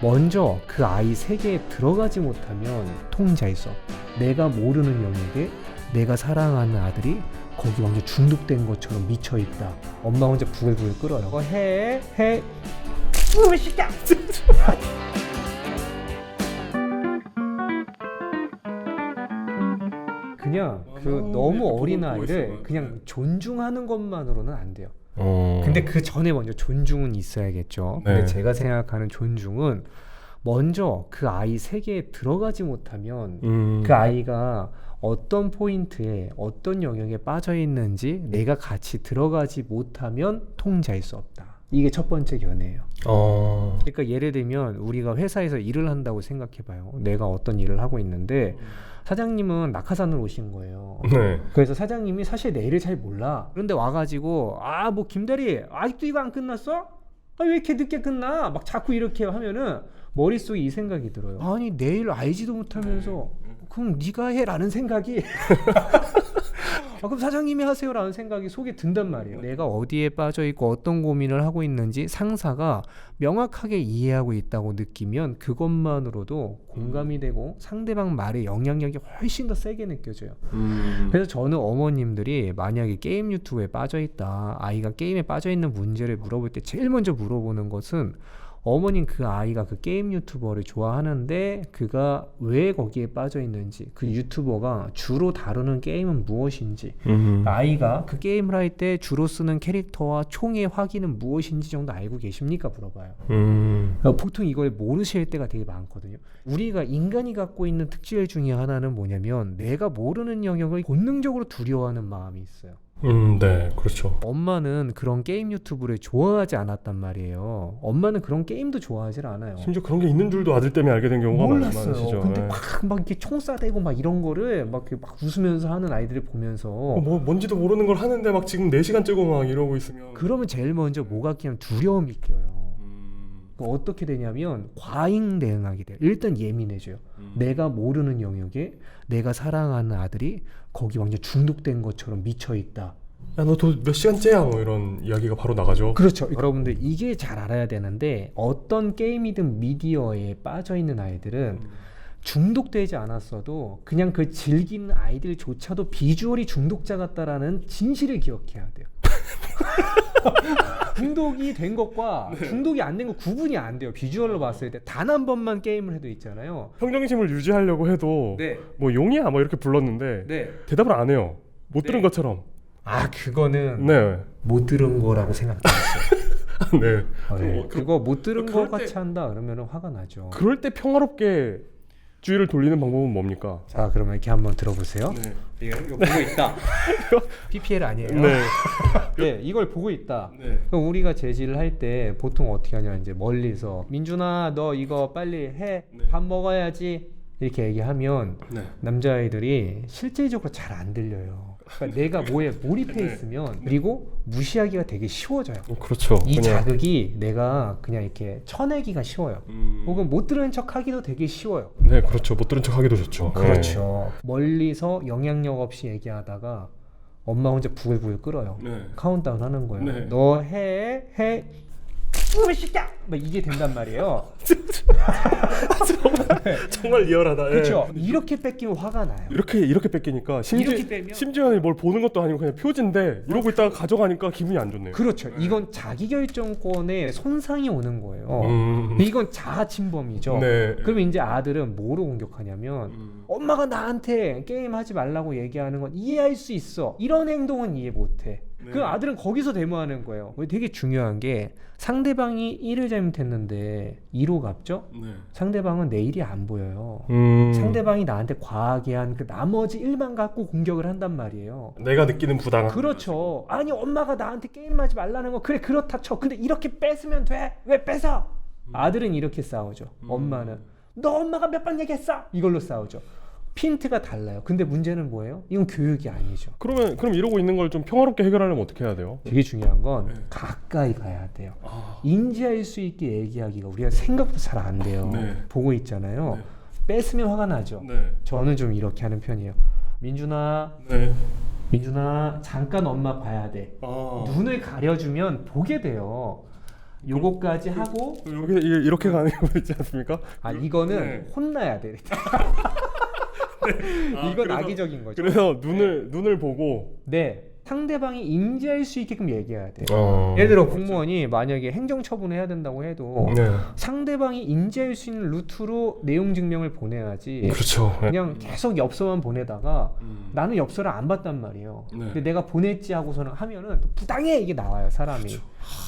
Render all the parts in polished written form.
먼저 그 아이 세계에 들어가지 못하면 통제할 수 없다. 내가 모르는 영역에 내가 사랑하는 아들이 거기 완전 중독된 것처럼 미쳐있다. 엄마 혼자 부글부글 끓어요. 해 왜 시켜! 그냥 그 너무 어린 아이를 그냥 존중하는 것만으로는 안 돼요. 근데 그 전에 먼저 존중은 있어야겠죠. 네. 근데 제가 생각하는 존중은 먼저 그 아이 세계에 들어가지 못하면 그 아이가 어떤 포인트에 어떤 영역에 빠져 있는지 내가 같이 들어가지 못하면 통제할 수 없다. 이게 첫 번째 견해예요. 그러니까 예를 들면 우리가 회사에서 일을 한다고 생각해봐요. 내가 어떤 일을 하고 있는데 사장님은 낙하산으로 오신 거예요. 네. 그래서 사장님이 사실 내 일을 잘 몰라. 그런데 와가지고 뭐 김대리 아직도 이거 안 끝났어? 왜 이렇게 늦게 끝나? 막 자꾸 이렇게 하면은 머릿속에 이 생각이 들어요. 아니 내일 알지도 못하면서 그럼 네가 해 라는 생각이 그럼 사장님이 하세요 라는 생각이 속에 든단 말이에요. 내가 어디에 빠져있고 어떤 고민을 하고 있는지 상사가 명확하게 이해하고 있다고 느끼면 그것만으로도 공감이 되고 상대방 말의 영향력이 훨씬 더 세게 느껴져요. 그래서 저는 어머님들이 만약에 게임 유튜브에 빠져있다, 아이가 게임에 빠져있는 문제를 물어볼 때 제일 먼저 물어보는 것은 어머님 그 아이가 그 게임 유튜버를 좋아하는데 그가 왜 거기에 빠져 있는지, 그 유튜버가 주로 다루는 게임은 무엇인지, 아이가 그 게임을 할 때 주로 쓰는 캐릭터와 총의 화기는 무엇인지 정도 알고 계십니까? 물어봐요. 보통 이걸 모르실 때가 되게 많거든요. 우리가 인간이 갖고 있는 특질 중에 하나는 뭐냐면 내가 모르는 영역을 본능적으로 두려워하는 마음이 있어요. 네, 그렇죠. 엄마는 그런 게임 유튜브를 좋아하지 않았단 말이에요. 엄마는 그런 게임도 좋아하질 않아요. 심지어 그런 게 있는 줄도 아들 때문에 알게 된 경우가 몰랐어요. 근데 네. 막 이렇게 총 쏴대고 막 이런 거를 막 웃으면서 하는 아이들을 보면서 뭔지도 모르는 걸 하는데 막 지금 4시간 째고 막 이러고 있으면 그러면 제일 먼저 뭐가 끼면 두려움이 껴요. 어떻게 되냐면 과잉 대응하게 돼요. 일단 예민해져요. 내가 모르는 영역에 내가 사랑하는 아들이 거기 완전 중독된 것처럼 미쳐있다. 야, 너 몇 시간째야? 뭐 이런 이야기가 바로 나가죠. 그렇죠. 여러분들 이게 잘 알아야 되는데 어떤 게임이든 미디어에 빠져있는 아이들은 중독되지 않았어도 그냥 그 즐기는 아이들조차도 비주얼이 중독자 같다라는 진실을 기억해야 돼요. 중독이 된 것과 중독이 안 된 거 구분이 안 돼요. 비주얼로 봤을 때 단 한 번만 게임을 해도 있잖아요. 평정심을 유지하려고 해도 네. 뭐 용이야 뭐 이렇게 불렀는데 네. 대답을 안 해요. 못 들은 것처럼. 그거는 네. 못 들은 거라고 생각했어요. 네. 그거 못 들은 거 그럴 때- 같이 한다 그러면 화가 나죠. 그럴 때 평화롭게 주의를 돌리는 방법은 뭡니까? 자, 그러면 이렇게 한번 들어보세요. 네. 이거 보고 있다. PPL 아니에요. 네. 네, 이걸 보고 있다. 네. 그럼 우리가 제지를 할 때 보통 어떻게 하냐, 이제 멀리서 민준아 너 이거 빨리 해. 네. 밥 먹어야지. 이렇게 얘기하면 네. 남자아이들이 실질적으로 잘 안 들려요. 그러니까 내가 뭐에 몰입해 네. 있으면 그리고 무시하기가 되게 쉬워져요. 그렇죠. 이 그냥 자극이 내가 그냥 이렇게 쳐내기가 쉬워요. 혹은 못 들은 척 하기도 되게 쉬워요. 네, 그렇죠. 못 들은 척 하기도 좋죠. 그렇죠. 멀리서 영향력 없이 얘기하다가 엄마 혼자 부글부글 끓어요. 네. 카운트다운 하는 거예요. 네. 너 해 왜 시켜! 막 이게 된단 말이에요. 정말 리얼하다. 그렇죠. 예. 이렇게 뺏기면 화가 나요. 이렇게 뺏기니까 이렇게 빼면? 심지어 뭘 보는 것도 아니고 그냥 표지인데 이러고 있다가 가져가니까 기분이 안 좋네요. 그렇죠. 이건 자기결정권에 손상이 오는 거예요. 음. 이건 자아 침범이죠. 네. 그러면 이제 아들은 뭐로 공격하냐면 엄마가 나한테 게임하지 말라고 얘기하는 건 이해할 수 있어. 이런 행동은 이해 못해. 네. 그 아들은 거기서 데모하는 거예요. 되게 중요한 게 상대방이 1을 잘못했는데 2로 갚죠? 네. 상대방은 내 일이 안 보여요. 상대방이 나한테 과하게 한 그 나머지 1만 갖고 공격을 한단 말이에요. 내가 느끼는 부당함. 그렇죠. 아니 엄마가 나한테 게임하지 말라는 거 그래 그렇다 쳐. 근데 이렇게 뺏으면 돼? 왜 뺏어? 아들은 이렇게 싸우죠. 엄마는 너 엄마가 몇 번 얘기했어? 이걸로 싸우죠. 핀트가 달라요. 근데 문제는 뭐예요? 이건 교육이 아니죠. 그럼 이러고 있는 걸 좀 평화롭게 해결하려면 어떻게 해야 돼요? 되게 중요한 건 가까이 가야 돼요. 인지할 수 있게 얘기하기가 우리가 생각보다 잘 안 돼요. 네. 보고 있잖아요. 네. 뺏으면 화가 나죠. 네. 저는 좀 이렇게 하는 편이에요. 민준아 잠깐 엄마 봐야 돼. 눈을 가려주면 보게 돼요. 요거까지 하고 여기 이렇게 가는 거 있지 않습니까? 이거는 네. 혼나야 돼. 이건 그래서- 악의적인 거죠. 그래서 눈을 보고 네. 상대방이 인지할 수 있게끔 얘기해야 돼. 어. 예를 들어 공무원이 만약에 행정처분을 해야 된다고 해도 네. 상대방이 인지할 수 있는 루트로 내용 증명을 보내야지. 그렇죠. 네. 그냥 계속 엽서만 보내다가 나는 엽서를 안 봤단 말이에요. 네. 근데 내가 보냈지 하고서는 하면은 또 부당해 이게 나와요 사람이.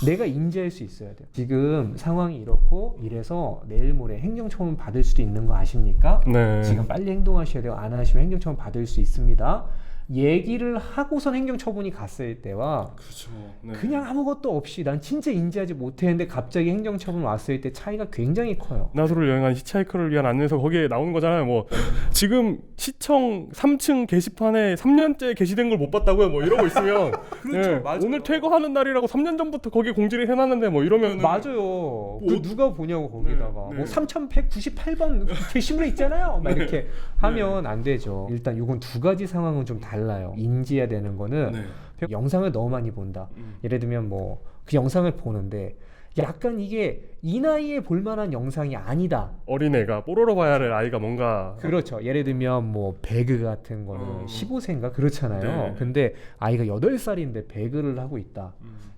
내가 인지할 수 있어야 돼요. 지금 상황이 이렇고 이래서 내일 모레 행정처분 받을 수도 있는 거 아십니까? 네. 지금 빨리 행동하셔야 돼요. 안 하시면 행정처분 받을 수 있습니다. 얘기를 하고선 행정처분이 갔을 때와 그렇죠. 네. 그냥 아무것도 없이 난 진짜 인지하지 못했는데 갑자기 행정처분 왔을 때 차이가 굉장히 커요. 나소를 여행한 히치하이커를 위한 안내서 거기에 나오는 거잖아요. 뭐 지금 시청 3층 게시판에 3년째 게시된 걸 못 봤다고요. 뭐 이러고 있으면 그렇죠, 맞아요. 오늘 퇴거하는 날이라고 3년 전부터 거기에 공지를 해놨는데 뭐 이러면 맞아요. 그 누가 보냐고 거기다가 네, 네. 뭐 3198번 게시물에 있잖아요. 막 이렇게 하면 안 되죠. 일단 이건 두 가지 상황은 좀 달라요. 인지해야 되는 거는 네. 영상을 너무 많이 본다. 예를 들면 뭐 그 영상을 보는데 약간 이게 이 나이에 볼만한 영상이 아니다. 어린애가 뽀로로 봐야 할 아이가 뭔가 그렇죠. 예를 들면 뭐 배그 같은 거는 15세인가 그렇잖아요. 네. 근데 아이가 8살인데 배그를 하고 있다.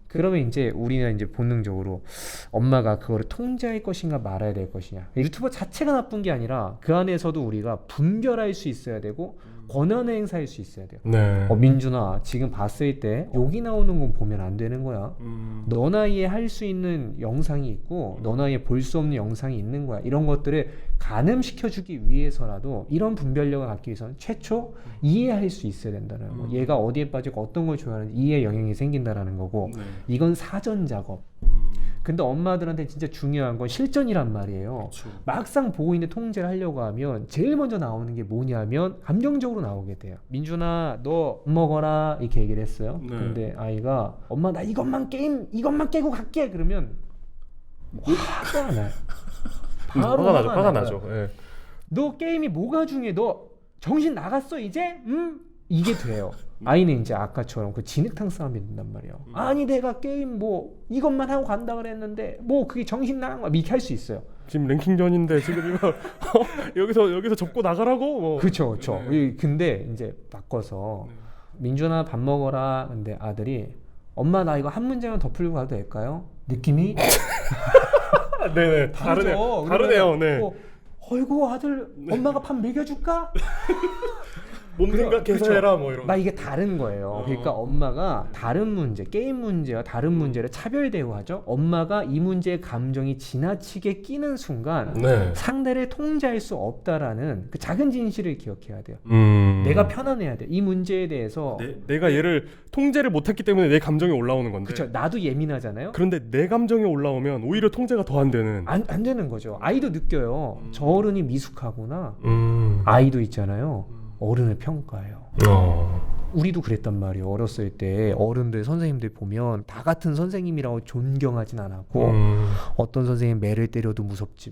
그러면 이제 우리는 이제 본능적으로 엄마가 그거를 통제할 것인가 말아야 될 것이냐. 유튜버 자체가 나쁜 게 아니라 그 안에서도 우리가 분별할 수 있어야 되고 권한을 행사할 수 있어야 돼요. 네. 민준아 지금 봤을 때 욕이 나오는 건 보면 안 되는 거야. 너 나이에 할 수 있는 영상이 있고 너 나이에 볼 수 없는 영상이 있는 거야. 이런 것들을 가늠시켜주기 위해서라도 이런 분별력을 갖기 위해서는 최초 이해할 수 있어야 된다는 거. 얘가 어디에 빠지고 어떤 걸 좋아하는지 이해 영향이 생긴다라는 거고 네. 이건 사전 작업. 근데 엄마들한테 진짜 중요한 건 실전이란 말이에요. 그렇죠. 막상 보고 있는 통제를 하려고 하면 제일 먼저 나오는 게 뭐냐면 감정적으로 나오게 돼요. 민준아 너 밥 먹어라 이렇게 얘기를 했어요. 네. 근데 아이가 엄마 나 이것만 깨고 갈게 그러면 화가 나요. 바로 화가 나죠. 화가 나요. 나죠. 예. 너 게임이 뭐가 중요해? 너 정신 나갔어 이제? 이게 돼요. 아이는 이제 아까처럼 그 진흙탕 싸움이 된단 말이에요. 아니 내가 게임 뭐 이것만 하고 간다 그랬는데 뭐 그게 정신 나간 거야 이렇게 할 수 있어요. 지금 랭킹전인데 지금 이거 여기서 접고 나가라고 뭐. 그렇죠. 근데 이제 바꿔서 민준아 밥 먹어라. 근데 아들이 엄마 나 이거 한 문제만 더 풀고 가도 될까요? 느낌이 네네 다르죠. 다르네요. 네. 어이구 아들 엄마가 밥 먹여줄까? 몸 생각해서 그렇죠. 해라 뭐 이런. 막 이게 다른 거예요. 그러니까 엄마가 다른 문제, 게임 문제와 다른 문제를 차별 대우하죠. 엄마가 이 문제의 감정이 지나치게 끼는 순간 네. 상대를 통제할 수 없다라는 그 작은 진실을 기억해야 돼요. 내가 편안해야 돼. 이 문제에 대해서 내가 얘를 통제를 못했기 때문에 내 감정이 올라오는 건데. 그렇죠. 나도 예민하잖아요. 그런데 내 감정이 올라오면 오히려 통제가 더 안 되는. 안 되는 거죠. 아이도 느껴요. 저 어른이 미숙하구나. 음. 아이도 있잖아요. 어른을 평가해요. 우리도 그랬단 말이에요. 어렸을 때 어른들 선생님들 보면 다 같은 선생님이라고 존경하진 않았고 어떤 선생님 매를 때려도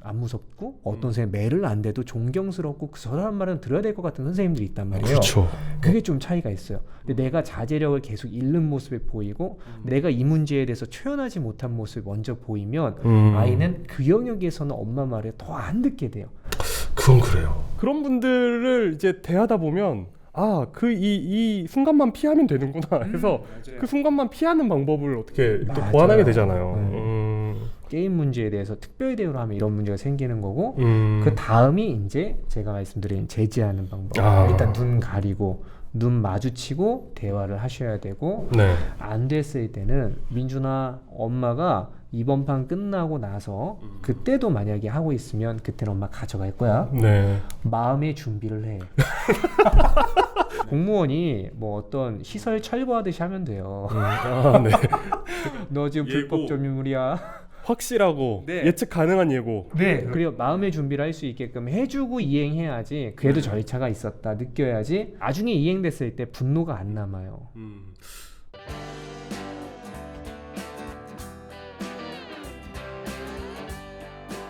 안 무섭고 어떤 선생님 매를 안 대도 존경스럽고 그 사람 말은 들어야 될 것 같은 선생님들이 있단 말이에요. 그렇죠. 그게 좀 차이가 있어요. 근데 내가 자제력을 계속 잃는 모습을 보이고 내가 이 문제에 대해서 표현하지 못한 모습을 먼저 보이면 아이는 그 영역에서는 엄마 말을 더 안 듣게 돼요. 그건 그래요. 그런 분들을 이제 대하다 보면 이 순간만 피하면 되는구나 해서 그 순간만 피하는 방법을 어떻게 또 맞아요. 보완하게 되잖아요. 게임 문제에 대해서 특별 대우를 하면 이런 문제가 생기는 거고 그 다음이 이제 제가 말씀드린 제지하는 방법. 일단 눈 가리고 눈 마주치고 대화를 하셔야 되고 네. 안 됐을 때는 민준아 엄마가 이번 판 끝나고 나서 그때도 만약에 하고 있으면 그때는 엄마 가져갈 거야. 네. 마음의 준비를 해. 공무원이 뭐 어떤 시설 철거하듯이 하면 돼요. 네. 너 지금 예고. 불법 점유물이야. 확실하고 네. 예측 가능한 예고. 네. 그리고 마음의 준비를 할 수 있게끔 해주고 이행해야지. 그래도 절차가 있었다 느껴야지. 나중에 이행됐을 때 분노가 안 남아요.